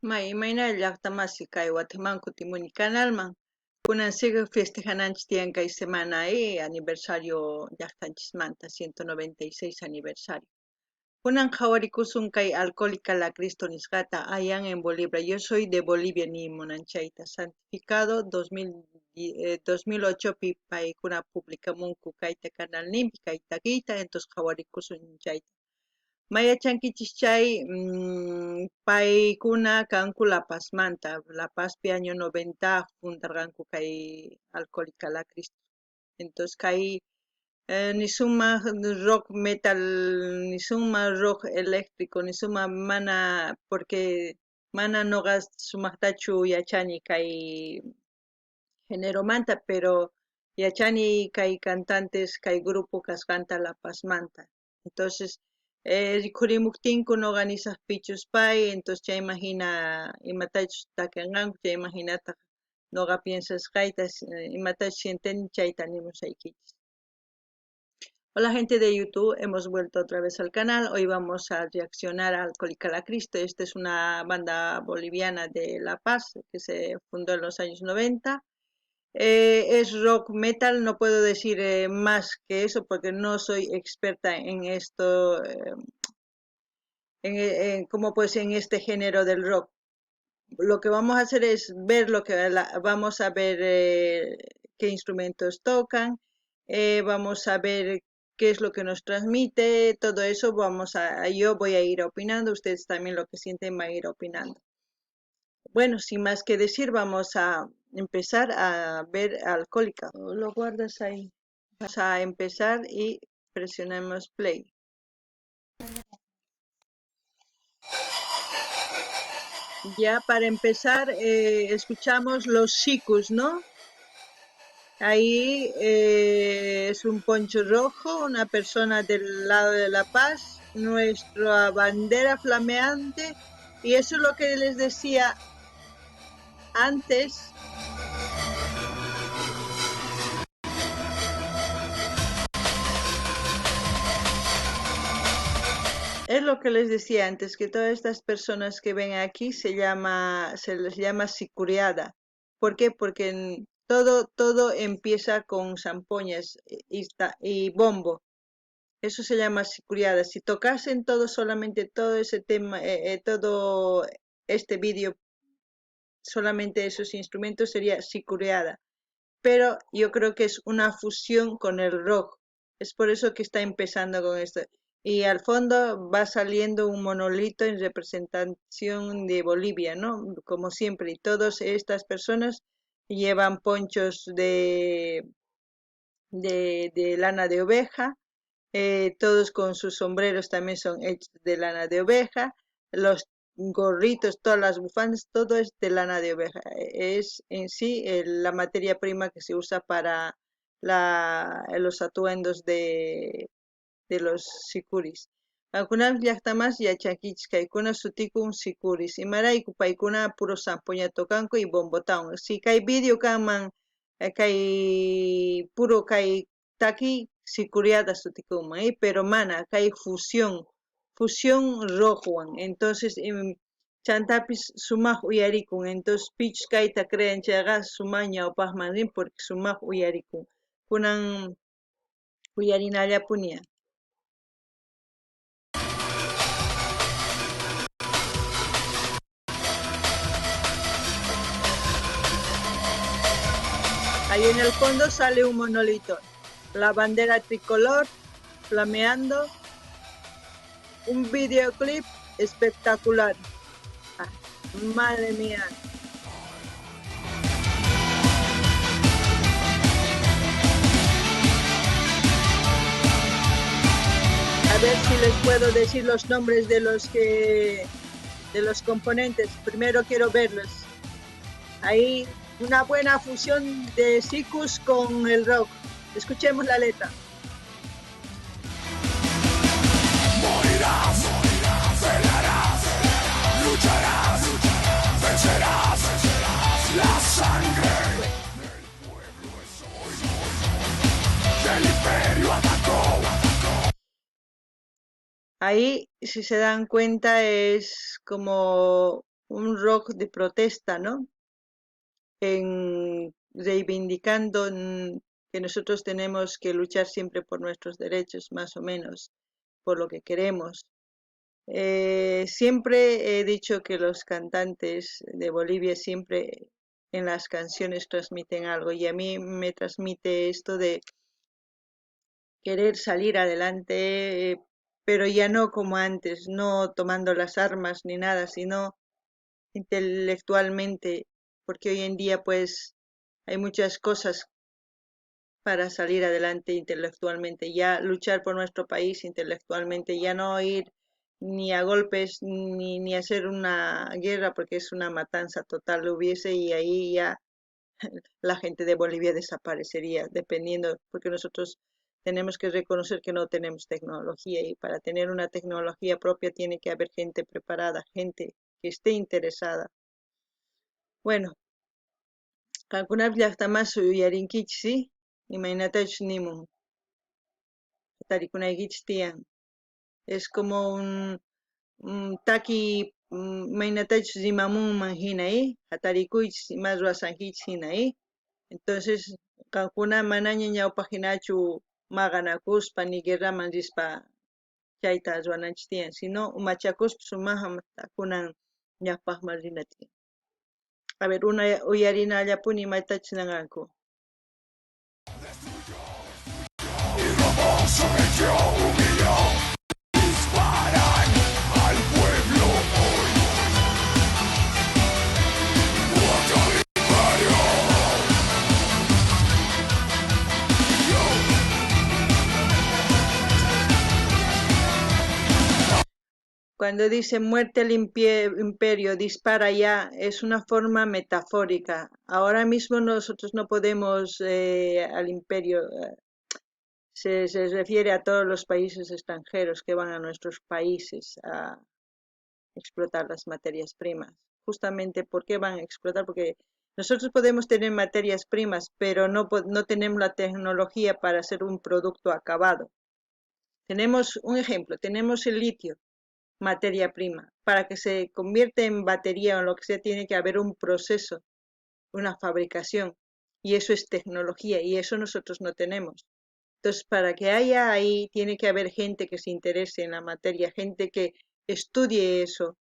Mayna llaqtamasi kay Guatemala kutimuni kanalman. Kunan sigue festejananchis tiyan kay semana aniversario llaqtanchismanta 196 aniversario. Kunan qhawarikusun kay Alcohólica La Cristo nisqata ayan en Bolivia. Yo soy de Bolivia nimunanchayta. Santificado 2008 pi paykuna publicamunku kayta canal nimpi kay taquita entonces qhawarikusun chayta. Mayachankichis chay paykuna kanku La Pazmanta. La Pazpi año 90 fundarqanku kay Alcohólica La Cristo. Entonces kay ni suma rock metal, ni suma rock eléctrico, ni suma mana, porque mana nogas sumaqtachu yachani kay género manta, pero yachani kay cantantes kay grupo kasqanta La Paz manta. Entonces, rikurimuktinko noga nisaqpichus pay, entonces chay imagina imatachus takanqanku, chay imaginata noga piensasqaytas imatachus sienten chayta nimushaykichis. Hola gente de YouTube, hemos vuelto otra vez al canal. Hoy vamos a reaccionar a Alcohólica La Cristo. Esta es una banda boliviana de La Paz que se fundó en los años 90. Es rock metal, no puedo decir más que eso porque no soy experta en esto, como pues en este género del rock. Lo que vamos a hacer es ver vamos a ver qué instrumentos tocan, vamos a ver qué es lo que nos transmite, todo eso yo voy a ir opinando, ustedes también lo que sienten van a ir opinando. Bueno, sin más que decir, vamos a empezar a ver Alcohólica. Lo guardas ahí. Vamos a empezar y presionamos play. Ya para empezar, escuchamos los chicos, ¿no? Ahí es un poncho rojo, una persona del lado de La Paz, nuestra bandera flameante, y eso es lo que les decía antes. Es lo que les decía antes, que todas estas personas que ven aquí se les llama sicuriada. ¿Por qué? Porque todo empieza con zampoñas y bombo. Eso se llama sicuriada. Si tocasen solamente todo ese tema, todo este vídeo, solamente esos instrumentos sería sicuriada. Pero yo creo que es una fusión con el rock. Es por eso que está empezando con esto. Y al fondo va saliendo un monolito en representación de Bolivia, ¿no? Como siempre. Y todas estas personas llevan ponchos de lana de oveja. Todos con sus sombreros también son hechos de lana de oveja. Los gorritos, todas las bufandas, todo es de lana de oveja. Es en sí la materia prima que se usa para los atuendos de los sicuris. Algunas llaqtamas yachakichis kaykuna sutikun sikuris. Imarayku paykuna puro sampoña tokanku y bombotawan. Si kay video kanman kay puro kay taki sicuriada sutikunman, pero mana kay fusión rockwan. Entonces chantapis sumaq uyarikun. Entonces pichus kayta crean chayqa sumaq ñawpaqman rin porque sumaq uyarikun. Kunan uyarinallapuni. Ahí en el fondo sale un monolito, la bandera tricolor flameando, un videoclip espectacular. Ah, madre mía. A ver si les puedo decir los nombres de los componentes. Primero quiero verlos. Ahí una buena fusión de Sikus con el rock. Escuchemos la letra. Morirás, pelearás, lucharás, vencerás, la sangre del pueblo es hoy, del imperio atacó. Ahí, si se dan cuenta, es como un rock de protesta, ¿no? Reivindicando que nosotros tenemos que luchar siempre por nuestros derechos, más o menos, por lo que queremos. Siempre he dicho que los cantantes de Bolivia siempre en las canciones transmiten algo, y a mí me transmite esto de querer salir adelante, pero ya no como antes, no tomando las armas ni nada, sino intelectualmente, porque hoy en día pues hay muchas cosas para salir adelante intelectualmente, ya luchar por nuestro país intelectualmente, ya no ir ni a golpes ni hacer una guerra, porque es una matanza total hubiese, y ahí ya la gente de Bolivia desaparecería, dependiendo, porque nosotros tenemos que reconocer que no tenemos tecnología, y para tener una tecnología propia tiene que haber gente preparada, gente que esté interesada. Bueno, Calcunab llaqtamas uyarinkichis, imaynatachu nimun, tarikunaykichis tiyan. Es como taki imaynatachu rimamunman hina, hatarikuychis ima ruwasankichis hina, entonces kankuna manaña ñawpaq hinachu maqanakuspa ni guerraman rispa chayta ruwananchis tiyan, sino umachakuspa sumaqta kunan ñawpaqman rina tiyan. A ver, una uyarinallapuni imaytachu nanqanku. Y robo sometió, humilló, disparan al pueblo hoy. Autoritario. Cuando dice muerte al imperio, dispara ya, es una forma metafórica. Ahora mismo nosotros no podemos al imperio, se refiere a todos los países extranjeros que van a nuestros países a explotar las materias primas. Justamente, ¿por qué van a explotar? Porque nosotros podemos tener materias primas, pero no tenemos la tecnología para hacer un producto acabado. Tenemos un ejemplo, tenemos el litio, materia prima. Para que se convierta en batería o lo que sea, tiene que haber un proceso, una fabricación, y eso es tecnología, y eso nosotros no tenemos. Entonces, para que haya ahí, tiene que haber gente que se interese en la materia, gente que estudie eso.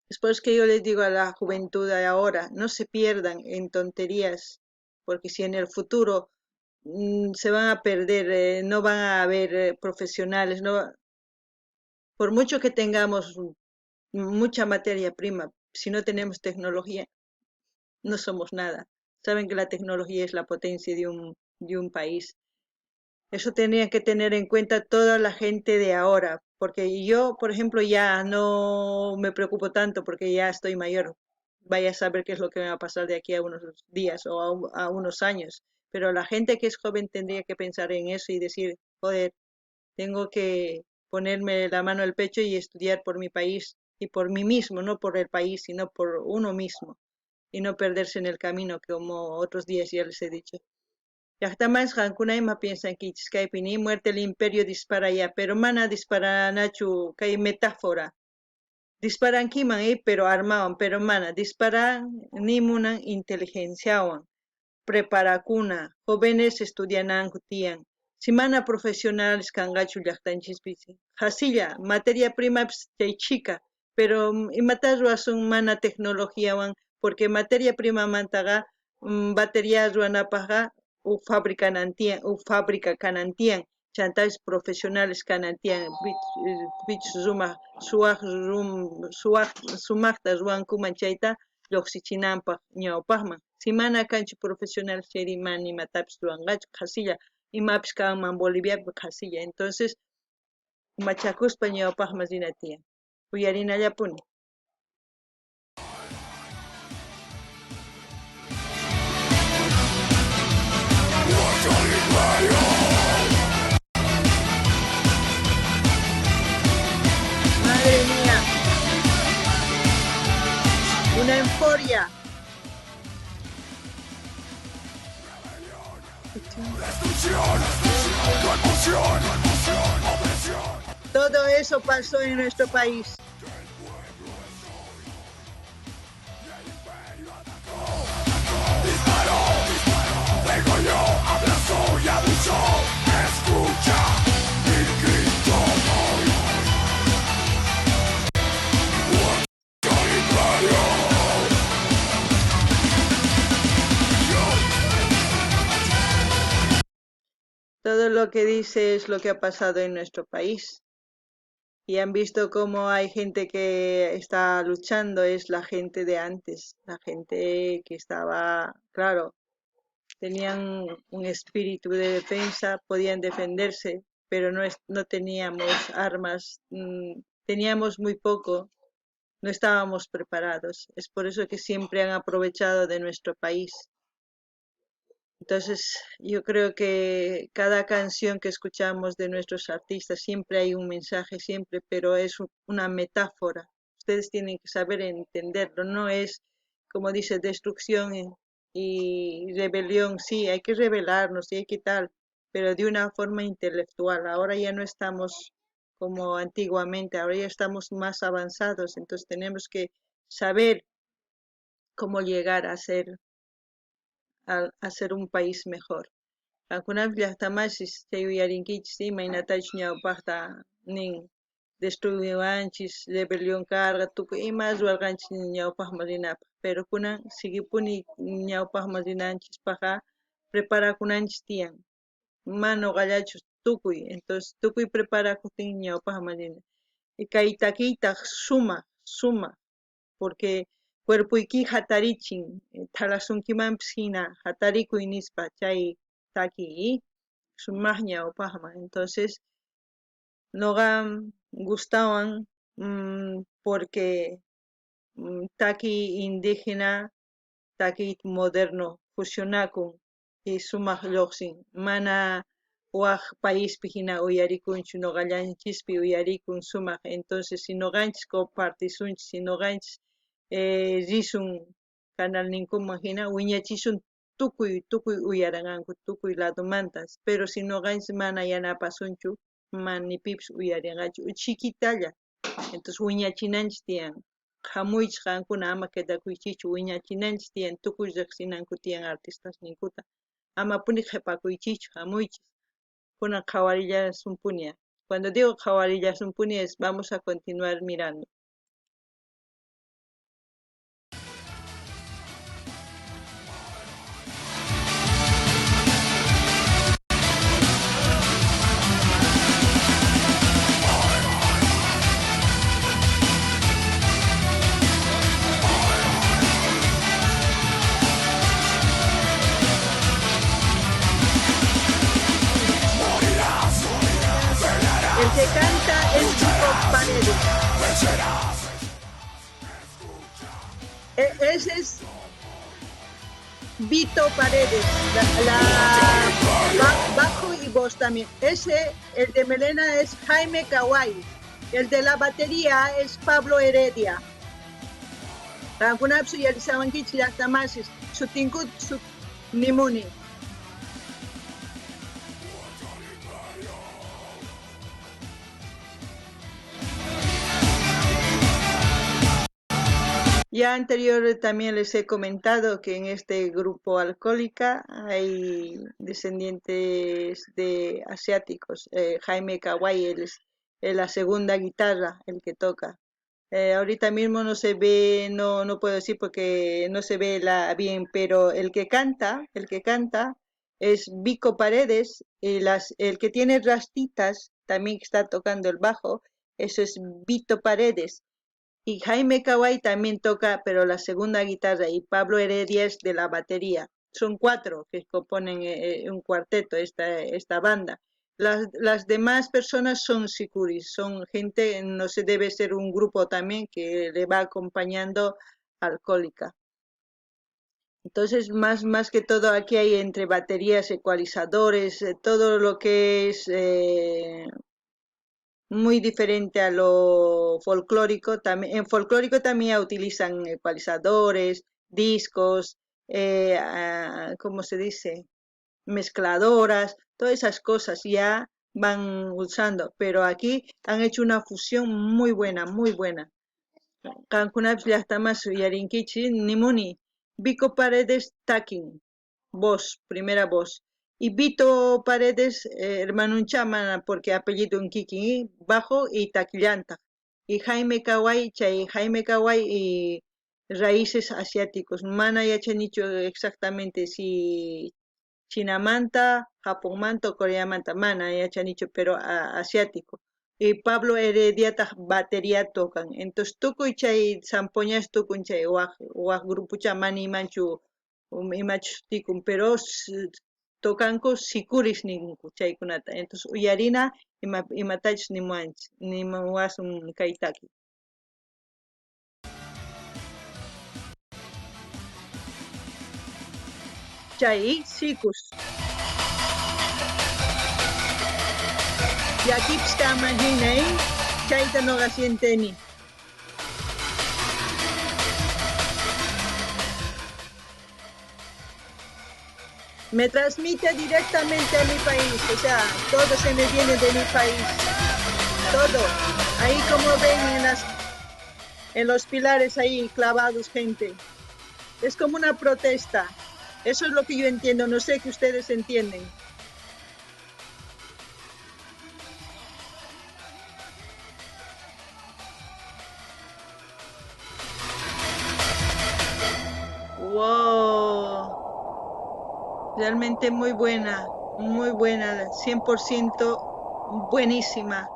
Es por eso que yo les digo a la juventud de ahora, no se pierdan en tonterías, porque si en el futuro se van a perder, no van a haber profesionales, no, por mucho que tengamos mucha materia prima, si no tenemos tecnología, no somos nada. Saben que la tecnología es la potencia de un país. Eso tenía que tener en cuenta toda la gente de ahora, porque yo, por ejemplo, ya no me preocupo tanto porque ya estoy mayor. Vaya a saber qué es lo que me va a pasar de aquí a unos días o a unos años. Pero la gente que es joven tendría que pensar en eso y decir, joder, tengo que ponerme la mano al pecho y estudiar por mi país y por mí mismo, no por el país, sino por uno mismo, y no perderse en el camino, como otros días ya les he dicho. Llaqtamas qankunayma piensankichis kaypi ni muerte el imperio dispara ya, pero mana disparanachu kay metáfora. Disparankiman, pero armawan, pero mana disparan nimunan inteligenciawan, preparakuna, jóvenes estudiananku tiyan. Si mana profesionales kangachu llaqtanchispis, hasilla, materia prima chay chica, pero imatas ruasun mana tecnologiawan, porque materia prima mantaga batería ruanapaga u fábrica nantian, u fábrica canantian, chantais profesionales canantian, bich ruma, sumakta ruankuman chayta, lluqsichinanpaq ñawpaqman. Si mana kanchu profesional chayri mana imatapis ruanqachu, qhasilla imapis kanman Boliviapi qhasilla. Entonces machakuspa ñawpaqman rina tiyan. Uyarinallapuni. Madre mía, una euforia. Destrucción, conmoción, opresión. Todo eso pasó en nuestro país. Todo lo que dice es lo que ha pasado en nuestro país. Y han visto cómo hay gente que está luchando, es la gente de antes, la gente que estaba, claro, tenían un espíritu de defensa, podían defenderse, pero no teníamos armas, teníamos muy poco, no estábamos preparados. Es por eso que siempre han aprovechado de nuestro país. Entonces, yo creo que cada canción que escuchamos de nuestros artistas siempre hay un mensaje, siempre, pero es una metáfora. Ustedes tienen que saber entenderlo, no es, como dice, destrucción y rebelión. Sí, hay que rebelarnos, sí, hay que tal, pero de una forma intelectual. Ahora ya no estamos como antiguamente, ahora ya estamos más avanzados, entonces tenemos que saber cómo llegar a ser un país mejor. Qankunapis llaqtamachis chay uyarinkichis imaynatachus ñawpaqta nin destruyuwanchis, rebelión karqa, tukuy ima ruwarqanchis ñawpaqman rinapaq, pero kunan siguipuni ñawpaqman rinanchispaqqa preparakunanchis tiyan, mana ñuqallachus tukuy, entonces tukuy preparakutin ñawpaqman rina. Y kay takiytaq sumaq, porque cuerpuyki hatarichin, thalasunkimanpis hina hatarikuy nispa chay taki sumaq ñawpaqman. Entonces, noqa gustawan porque taki indígena, taki moderno fusionakun y sumaq lluqsin. Mana waq paispi hina uyarikunchu, noqallanchispi uyarikun sumaq. Entonces, si noqanchis compartisunchis, si noqanchis risun canalninkuman hina wiñachisun tukuy uyaranqanku, tukuy ladomantas, pero si noqanchis mana yanapasunchu, mana ni pipis uyarinqachu, chiquitalla. Entonces wiñachinanchis tiyan. Hamuychis qankuna ama quedakuychichu, wiñachinanchis tiyan, tukuy riqsinanku tiyan artistas ninkuta. Amapuni qhipakuychichu, hamuychis. Kunan qhawarillasunpuña. Cuando digo qhawarillasunpuña es vamos a continuar mirando. El que canta es Vico Paredes. Ese es Vito Paredes, bajo y voz también. El de melena es Jaime Kawai. El de la batería es Pablo Heredia. Qankunapis uyarisawankichis llaqtamasis sutinkut nimuni. Ya anterior también les he comentado que en este grupo Alcohólica hay descendientes de asiáticos. Jaime Kawai, él es la segunda guitarra, el que toca. Ahorita mismo no se ve, no puedo decir porque no se ve bien, pero el que canta es Vico Paredes, y el que tiene rastitas, también que está tocando el bajo, eso es Vito Paredes. Y Jaime Kawai también toca, pero la segunda guitarra, y Pablo Heredia es de la batería. Son cuatro que componen un cuarteto, esta banda. Las demás personas son sicuris, son gente, no se debe ser un grupo también que le va acompañando alcohólica. Entonces, más que todo aquí hay entre baterías, ecualizadores, todo lo que es muy diferente a lo folclórico. También, en folclórico también utilizan ecualizadores, discos, ¿cómo se dice? Mezcladoras, todas esas cosas ya van usando, pero aquí han hecho una fusión muy buena, muy buena. Qankunapis llaqtamas uyarinkichis nimuni Vico Paredes Takin, voz, primera voz. Y Vito Paredes, hermano Chamana, porque apellido en Kiki, bajo y taquillanta. Y Jaime Kawai y raíces asiáticos. Mana ya he dicho exactamente si Chinamanta, Japonmanta o Coreamanta, mana yachanichu, pero asiático. Y Pablo Herediata batería tocan. Entonces tukuy chay sampoñas tukun chay waq grupucha mani manchu imachu tikun, pero tocanku sikuris ninku chaykunata. Entonces uyarina imatachus nimuwasun kaytaki. Chay sikus. Yakipish kamanhinay, chayta noqa sienteni. Me transmite directamente a mi país, o sea, todo se me viene de mi país, todo. Ahí como ven en los pilares ahí clavados gente. Es como una protesta. Eso es lo que yo entiendo, no sé que ustedes entienden. Wow, realmente muy buena, 100% buenísima.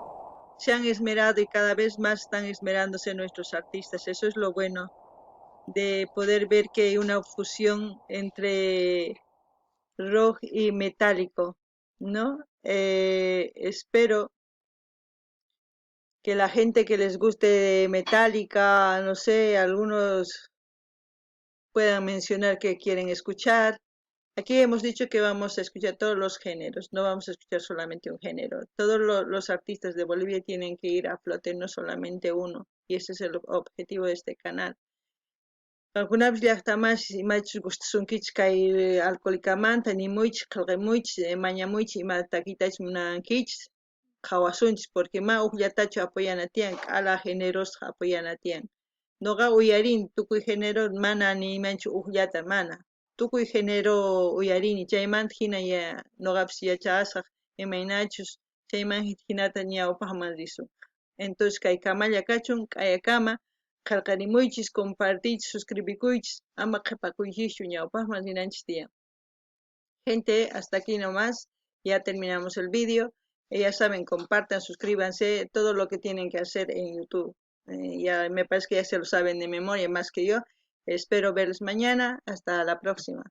Se han esmerado y cada vez más están esmerándose nuestros artistas. Eso es lo bueno de poder ver que hay una fusión entre rock y metálico, ¿no? Espero que la gente que les guste Metallica, no sé, algunos puedan mencionar que quieren escuchar. Aquí hemos dicho que vamos a escuchar todos los géneros, no vamos a escuchar solamente un género. Todos los artistas de Bolivia tienen que ir a flote, no solamente uno, y ese es el objetivo de este canal. Algunas llaqtamas imachus gustasunkichis kay alcohólicamanta nimuychis, qillqimuychis, mañamuychis, ima taquitachis munankichis, qhawasunchis, porque ma ukllatachu apoyana tiyan, k'ala generosqa apoyana tiyan. Noqa uyarini tukuy género mana nimanchu ukllata mana. Tukuy género uyarini, chaymanta hina ya noqapis yachasaq imaynachus, chayman hinata ñawpaqman risun. Entonces kay kamalla kachun, k'ayakama, qillqarimuychis, compartiychis, suscribikuychis, ama qhipakuysischu ñawpaqman rinanchis tiyan. Gente, hasta aquí nomás, ya terminamos el vídeo. Ya saben, compartan, suscríbanse, todo lo que tienen que hacer en YouTube. Ya me parece que ya se lo saben de memoria más que yo. Espero verles mañana. Hasta la próxima.